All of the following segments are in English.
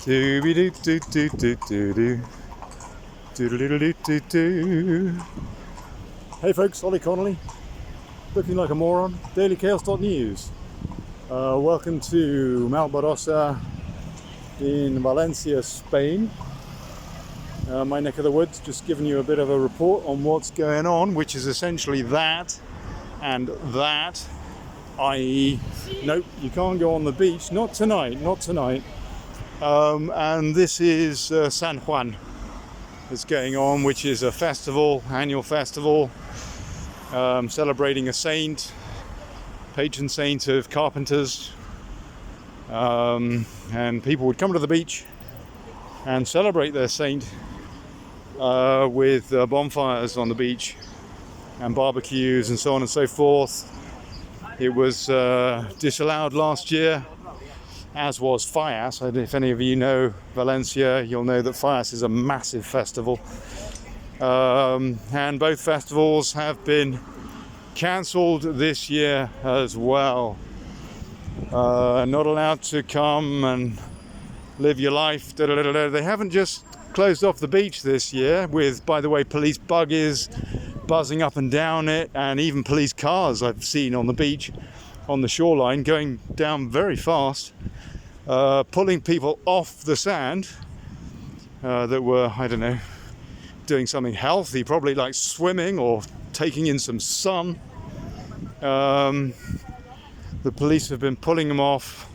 Hey folks, Ollie Connolly, looking like a moron, dailychaos.news. Welcome to Malbarossa in Valencia, Spain. My neck of the woods, just giving you a bit of a report on what's going on, which is essentially that and that, i.e. nope, you can't go on the beach, not tonight. And this is San Juan that's going on, which is a festival, annual festival, celebrating a saint, patron saint of carpenters, and people would come to the beach and celebrate their saint with bonfires on the beach and barbecues and so on and so forth. It was disallowed last year, as was Fias. If any of you know Valencia, you'll know that Fias is a massive festival. And both festivals have been cancelled this year as well. Not allowed to come and live your life. They haven't just closed off the beach this year with, by the way, police buggies buzzing up and down it, and even police cars I've seen on the beach, on the shoreline, going down very fast, pulling people off the sand that were, I don't know, doing something healthy, probably like swimming or taking in some sun. The police have been pulling them off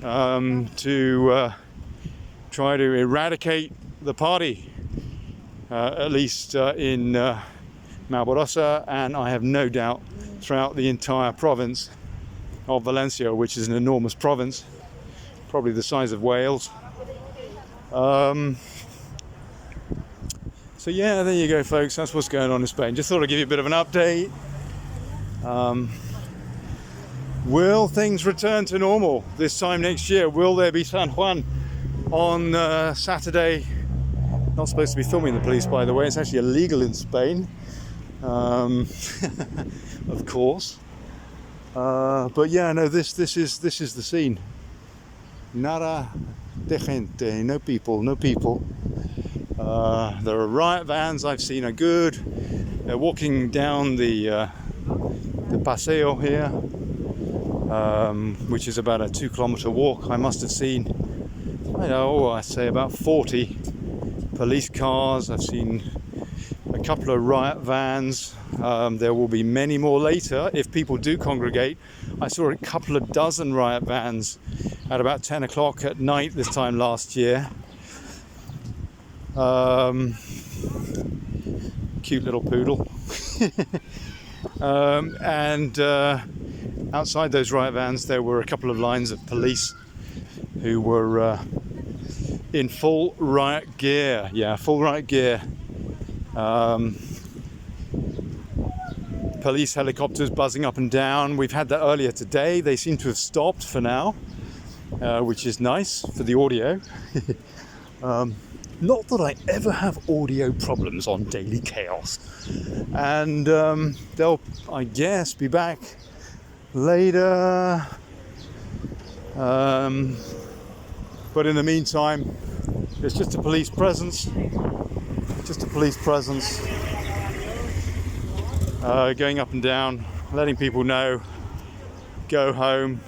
to try to eradicate the party, at least in Malbarossa, and I have no doubt throughout the entire province of Valencia, which is an enormous province, probably the size of Wales. So yeah, there you go folks, that's what's going on in Spain. Just thought I'd give you a bit of an update. Will things return to normal this time next year? Will there be San Juan on Saturday? Not supposed to be filming the police, by the way. It's actually illegal in Spain, of course. But yeah, no, this is the scene. Nada de gente, no people. There are riot vans I've seen are good. They're walking down the paseo here, which is about a 2-kilometer walk. I must have seen, I'd say about 40 police cars. I've seen a couple of riot vans. There will be many more later if people do congregate. I saw a couple of dozen riot vans at about 10 o'clock at night this time last year. Cute little poodle. And outside those riot vans there were a couple of lines of police who were in full riot gear. Police helicopters buzzing up and down. We've had that earlier today. They seem to have stopped for now, which is nice for the audio. Not that I ever have audio problems on Daily Chaos. And they'll, I guess, be back later. But in the meantime, it's just a police presence. Going up and down, letting people know, go home.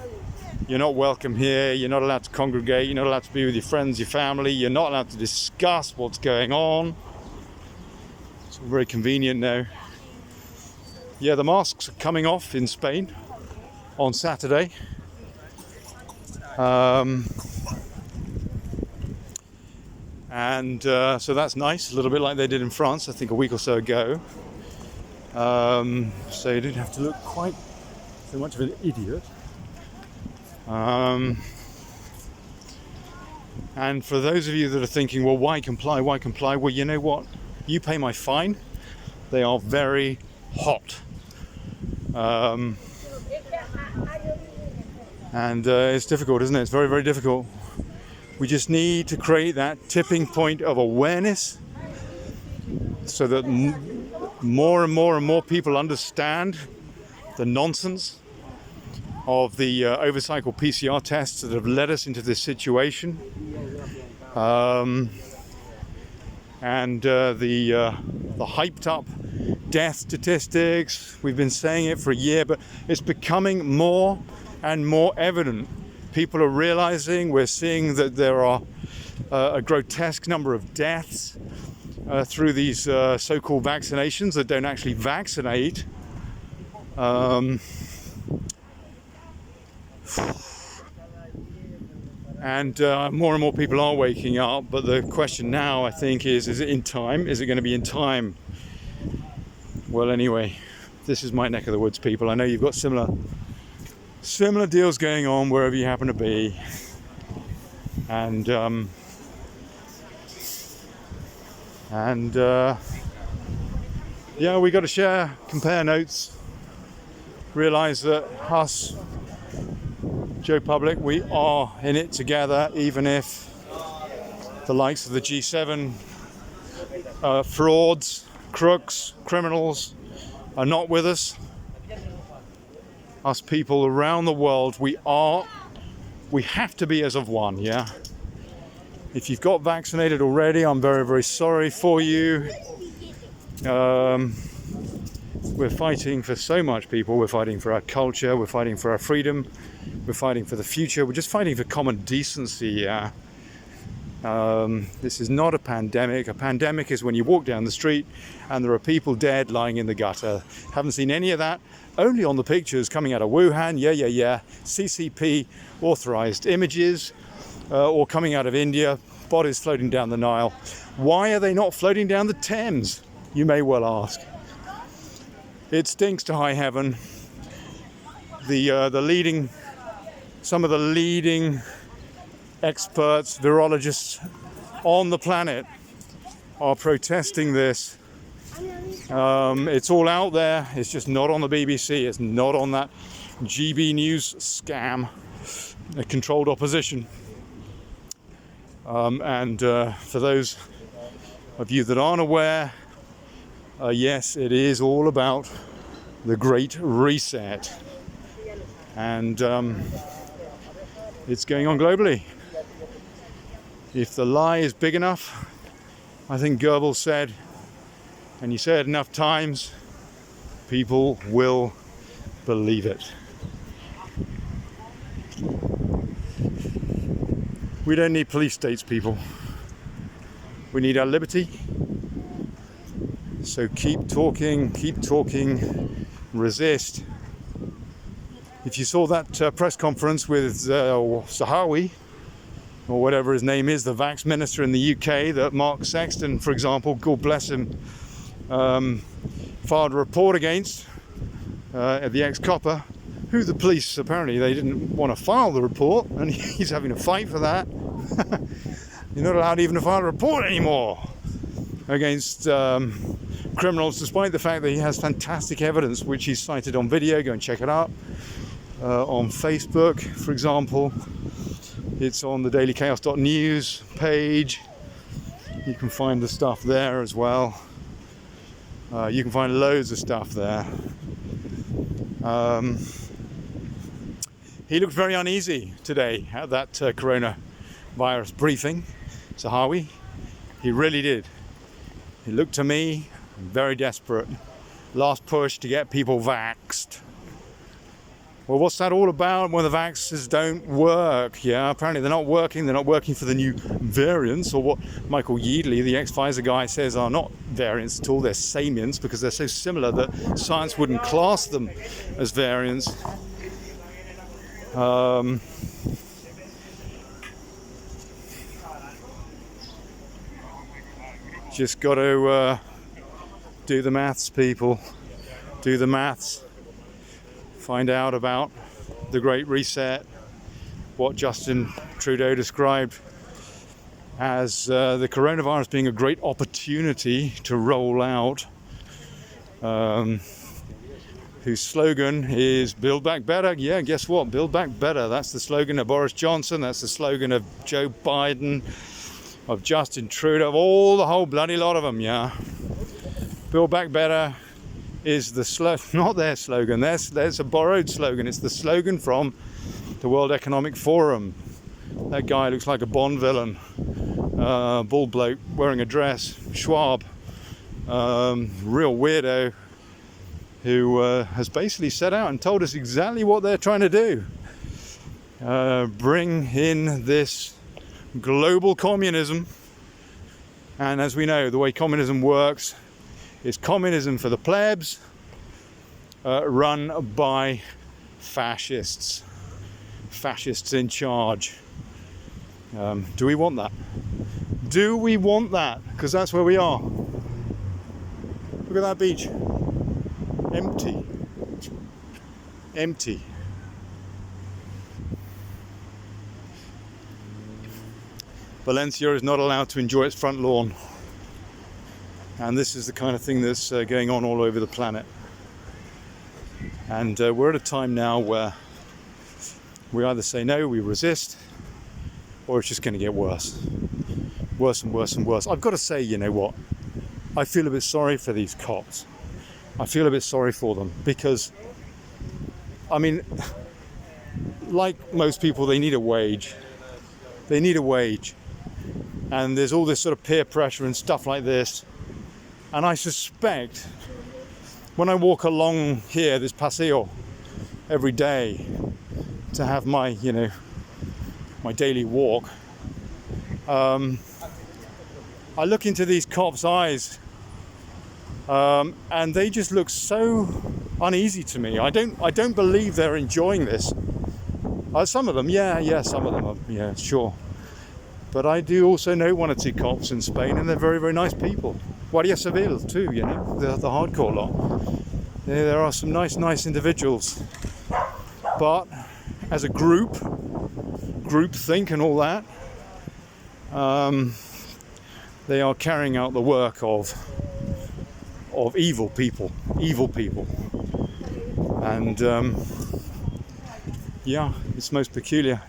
You're not welcome here. You're not allowed to congregate. You're not allowed to be with your friends, your family. You're not allowed to discuss what's going on. It's all very convenient now. Yeah, the masks are coming off in Spain on Saturday. So that's nice. A little bit like they did in France, I think, a week or so ago. So you didn't have to look quite so much of an idiot. And for those of you that are thinking, well, why comply? Well, you know what? You pay my fine. They are very hot. And it's difficult, isn't it? It's very, very difficult. We just need to create that tipping point of awareness so that more and more people understand the nonsense of the overcycle PCR tests that have led us into this situation. And the hyped up death statistics, we've been saying it for a year, but it's becoming more and more evident. People are realizing, we're seeing that there are a grotesque number of deaths through these so-called vaccinations that don't actually vaccinate. And more and more people are waking up, but the question now, I think, is it in time? Is it going to be in time? Well, anyway, this is my neck of the woods, people. I know you've got similar deals going on wherever you happen to be. And yeah, we got to share, compare notes, realize that us, Joe Public, we are in it together, even if the likes of the G7 frauds, crooks, criminals are not with us. Us people around the world, we have to be as of one, yeah? If you've got vaccinated already, I'm very, very sorry for you. We're fighting for so much, people. We're fighting for our culture, we're fighting for our freedom, we're fighting for the future, we're just fighting for common decency, yeah? This is not a pandemic. A pandemic is when you walk down the street and there are people dead lying in the gutter. Haven't seen any of that, only on the pictures coming out of Wuhan, yeah, CCP authorized images, or coming out of India, bodies floating down the Nile. Why are they not floating down the Thames, you may well ask? It stinks to high heaven. Some of the leading experts, virologists on the planet are protesting this. It's all out there. It's just not on the BBC. It's not on that GB News scam, a controlled opposition. And for those of you that aren't aware, yes, it is all about the Great Reset. And it's going on globally. If the lie is big enough, I think Goebbels said, and you say it enough times, people will believe it. We don't need police states, people. We need our liberty. So keep talking, resist. If you saw that press conference with Zahawi, or whatever his name is, the Vax minister in the UK, that Mark Sexton, for example, God bless him, filed a report against, the ex-copper, who the police, apparently they didn't want to file the report, and he's having a fight for that. You're not allowed even to file a report anymore against criminals, despite the fact that he has fantastic evidence, which he's cited on video. Go and check it out. On Facebook, for example, it's on the dailychaos.news page. You can find the stuff there as well. You can find loads of stuff there. He looked very uneasy today at that coronavirus briefing, Zahawi. He really did. He looked to me very desperate. Last push to get people vaxxed. Well, what's that all about when the vaccines don't work? Yeah, apparently they're not working. They're not working for the new variants, or what Michael Yeadley, the ex-Pfizer guy, says are not variants at all. They're samians, because they're so similar that science wouldn't class them as variants. Just got to do the maths, people. Do the maths. Find out about the Great Reset, what Justin Trudeau described as the coronavirus being a great opportunity to roll out, whose slogan is Build Back Better. Yeah, guess what? Build Back Better. That's the slogan of Boris Johnson. That's the slogan of Joe Biden, of Justin Trudeau, of the whole bloody lot of them, yeah. Build Back Better is not their slogan. There's a borrowed slogan. It's the slogan from the World Economic Forum. That guy looks like a Bond villain. bald bloke wearing a dress, Schwab, real weirdo, who has basically set out and told us exactly what they're trying to do. Bring in this global communism. And as we know, the way communism works is communism for the plebs, run by fascists. Fascists in charge. Do we want that? Do we want that? Because that's where we are. Look at that beach. Empty. Empty. Valencia is not allowed to enjoy its front lawn. And this is the kind of thing that's going on all over the planet. And we're at a time now where we either say no, we resist, or it's just going to get worse. Worse and worse and worse. I've got to say, you know what? I feel a bit sorry for these cops. I feel a bit sorry for them because, I mean, like most people, they need a wage. They need a wage. And there's all this sort of peer pressure and stuff like this. And I suspect when I walk along here, this paseo, every day to have my, you know, my daily walk, I look into these cops' eyes and they just look so uneasy to me. I don't believe they're enjoying this. Some of them, yeah, some of them are, yeah, sure. But I do also know one or two cops in Spain, and they're very, very nice people. Guardia Civil too, you know, the hardcore lot. There are some nice individuals. But as a group think and all that, they are carrying out the work of evil people. And yeah, it's most peculiar.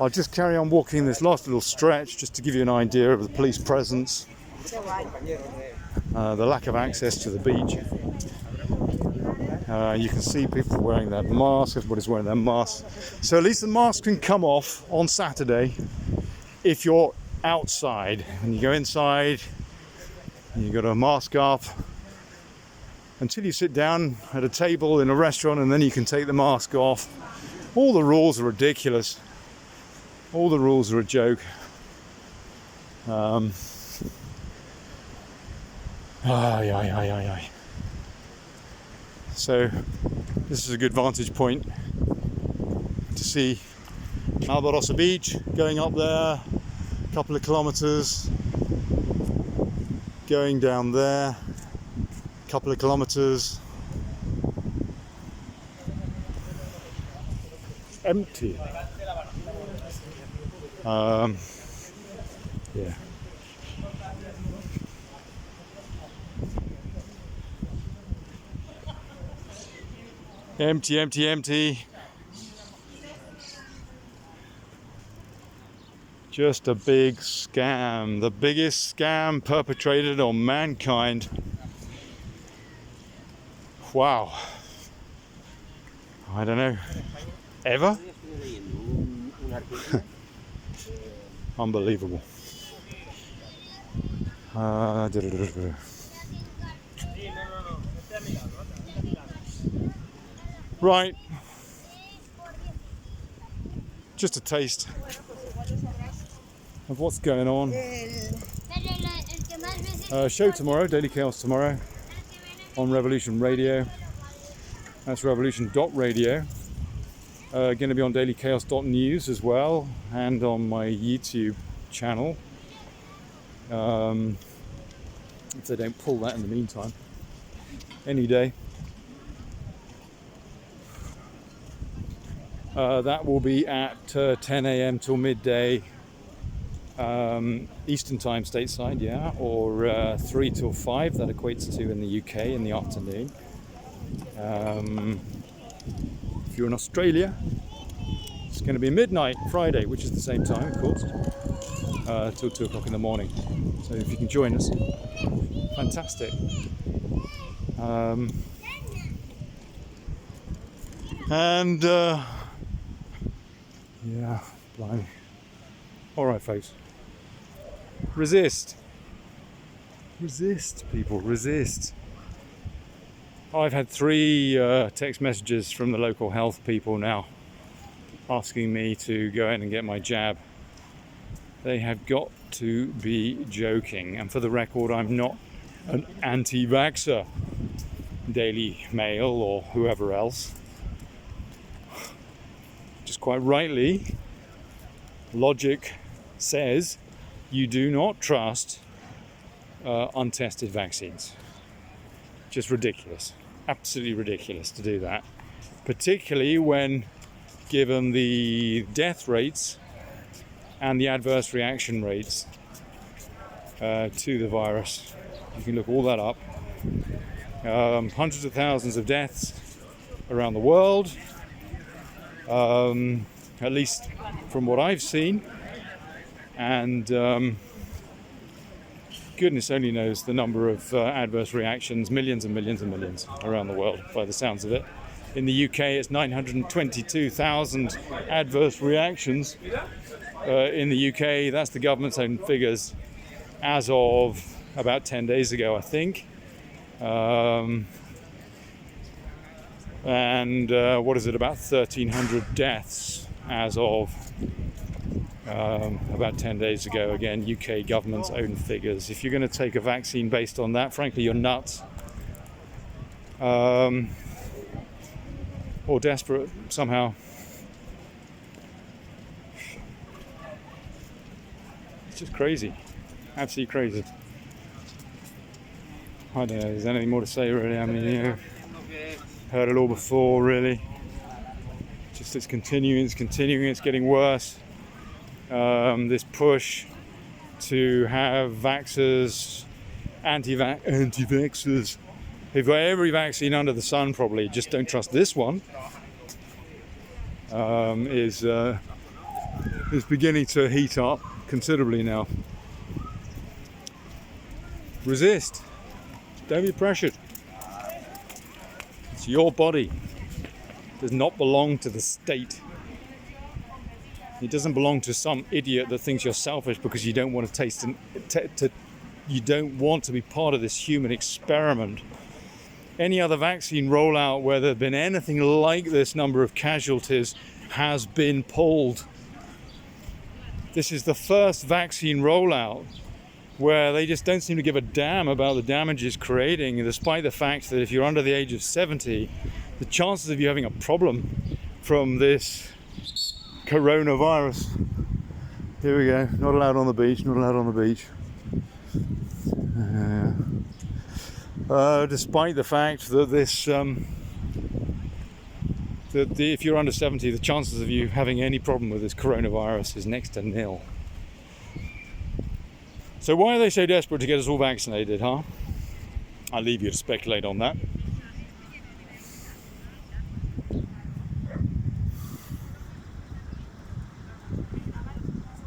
I'll just carry on walking this last little stretch just to give you an idea of the police presence, the lack of access to the beach. You can see people wearing their masks, everybody's wearing their masks. So at least the mask can come off on Saturday if you're outside. When you go inside, you've got a mask up until you sit down at a table in a restaurant, and then you can take the mask off. All the rules are ridiculous. All the rules are a joke. So this is a good vantage point to see Malvarosa Beach, going up there, a couple of kilometers, going down there, a couple of kilometers. Empty. Yeah. Empty. Just a big scam. The biggest scam perpetrated on mankind. Wow. I don't know. Ever? Unbelievable. Right. Just a taste of what's going on. Show tomorrow, Daily Chaos tomorrow on Revolution Radio. That's revolution.radio. Going to be on dailychaos.news as well, and on my YouTube channel. If they don't pull that in the meantime. Any day. That will be at 10 a.m. till midday Eastern time stateside, yeah, or 3 till 5, that equates to in the UK in the afternoon. If you're in Australia, it's going to be midnight Friday, which is the same time, of course, till 2 o'clock in the morning. So if you can join us, fantastic. Yeah, blimey. All right, folks. Resist. Resist, people. Resist. I've had 3 text messages from the local health people now asking me to go in and get my jab. They have got to be joking. And for the record, I'm not an anti-vaxxer. Daily Mail or whoever else. Just quite rightly, logic says you do not trust untested vaccines. Just ridiculous. Absolutely ridiculous to do that. Particularly when given the death rates and the adverse reaction rates to the virus. You can look all that up. Hundreds of thousands of deaths around the world, at least from what I've seen, and goodness only knows the number of adverse reactions, millions and millions and millions around the world by the sounds of it. In the UK it's 922,000 adverse reactions. In the UK, that's the government's own figures as of about 10 days ago, I think. What is it, about 1,300 deaths as of about 10 days ago. Again, UK government's own figures. If you're going to take a vaccine based on that, frankly, you're nuts. Or desperate somehow. It's just crazy. Absolutely crazy. I don't know, is there anything more to say really? I mean, you know, heard it all before really. Just it's continuing, it's getting worse. This push to have vaxxers, anti-vaxxers, who've got every vaccine under the sun probably, just don't trust this one, is beginning to heat up considerably now. Resist. Don't be pressured. It's your body. It does not belong to the state. It doesn't belong to some idiot that thinks you're selfish because you don't want to taste you don't want to be part of this human experiment. Any other vaccine rollout where there have been anything like this number of casualties has been pulled. This is the first vaccine rollout where they just don't seem to give a damn about the damage it's creating, despite the fact that if you're under the age of 70, the chances of you having a problem from this coronavirus. Here we go, not allowed on the beach, not allowed on the beach. Despite the fact that this, if you're under 70, the chances of you having any problem with this coronavirus is next to nil. So why are they so desperate to get us all vaccinated, huh? I'll leave you to speculate on that.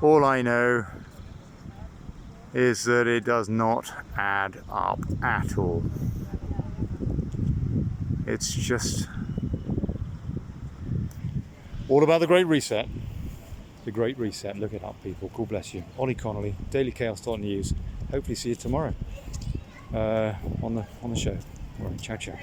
All I know is that it does not add up at all. It's just all about the Great Reset. The Great Reset. Look it up, people. God bless you. Ollie Connolly, dailychaos.news. Hopefully see you tomorrow on the show. All right, ciao, ciao.